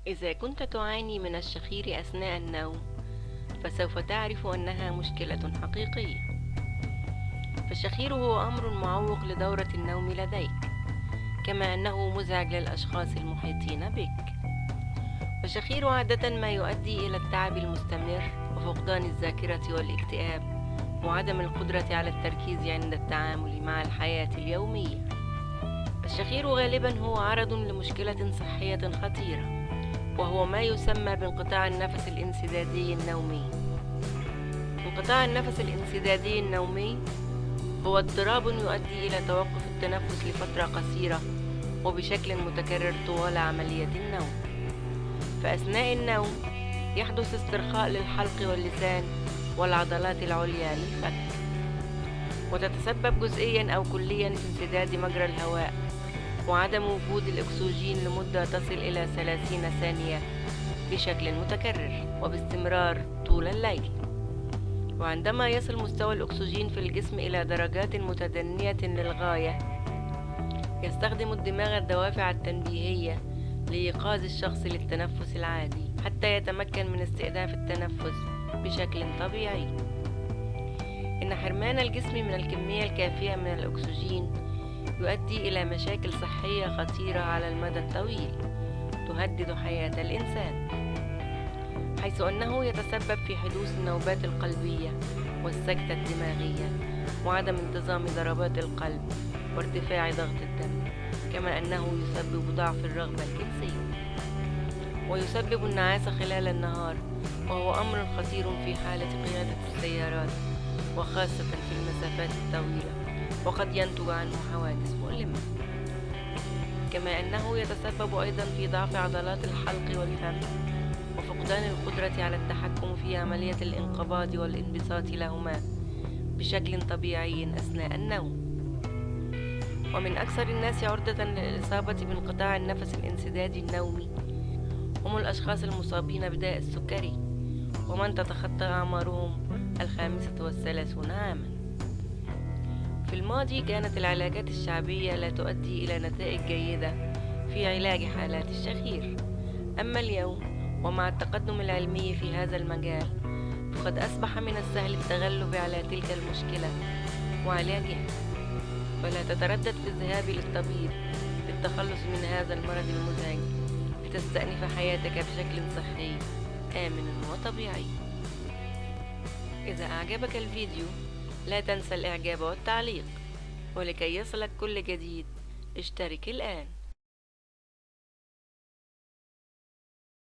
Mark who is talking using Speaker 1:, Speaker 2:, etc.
Speaker 1: إذا كنت تعاني من الشخير أثناء النوم، فسوف تعرف أنها مشكلة حقيقية. فالشخير هو أمر معوق لدورة النوم لديك، كما أنه مزعج للأشخاص المحيطين بك. والشخير عادة ما يؤدي إلى التعب المستمر وفقدان الذاكرة والاكتئاب وعدم القدرة على التركيز عند التعامل مع الحياة اليومية. الشخير غالبا هو عرض لمشكلة صحية خطيرة، وهو ما يسمى بانقطاع النفس الانسدادي النومي. انقطاع النفس الانسدادي النومي هو اضطراب يؤدي إلى توقف التنفس لفترة قصيرة وبشكل متكرر طوال عملية النوم. فأثناء النوم يحدث استرخاء للحلق واللسان والعضلات العليا للفك، وتتسبب جزئيا أو كليا في انسداد مجرى الهواء وعدم وجود الأكسجين لمدة تصل إلى 30 ثانية بشكل متكرر وباستمرار طول الليل. وعندما يصل مستوى الأكسجين في الجسم إلى درجات متدنية للغاية، يستخدم الدماغ الدوافع التنبيهية لإيقاظ الشخص للتنفس العادي حتى يتمكن من استئناف التنفس بشكل طبيعي. إن حرمان الجسم من الكمية الكافية من الأكسجين يؤدي إلى مشاكل صحية خطيرة على المدى الطويل تهدد حياة الإنسان، حيث أنه يتسبب في حدوث النوبات القلبية والسكتة الدماغية وعدم انتظام ضربات القلب وارتفاع ضغط الدم، كما أنه يسبب ضعف الرغبة الجنسية ويسبب النعاسة خلال النهار، وهو أمر خطير في حالة قيادة السيارات وخاصة في المسافات الطويلة، وقد ينتج عنه حوادث مؤلمة. كما أنه يتسبب أيضا في ضعف عضلات الحلق والفم وفقدان القدرة على التحكم في عملية الانقباض والانبساط لهما بشكل طبيعي أثناء النوم. ومن أكثر الناس عرضة للإصابة بانقطاع النفس الانسدادي النومي هم الأشخاص المصابين بداء السكري، ومن تتخطى أعمارهم 35 عاما. في الماضي كانت العلاجات الشعبية لا تؤدي إلى نتائج جيدة في علاج حالات الشخير، أما اليوم ومع التقدم العلمي في هذا المجال فقد أصبح من السهل التغلب على تلك المشكلة وعلاجها. فلا تتردد في الذهاب للطبيب للتخلص من هذا المرض المزعج لتستأنف حياتك بشكل صحي آمن وطبيعي. إذا أعجبك الفيديو لا تنسى الإعجاب والتعليق، ولكي يصلك كل جديد اشترك الآن.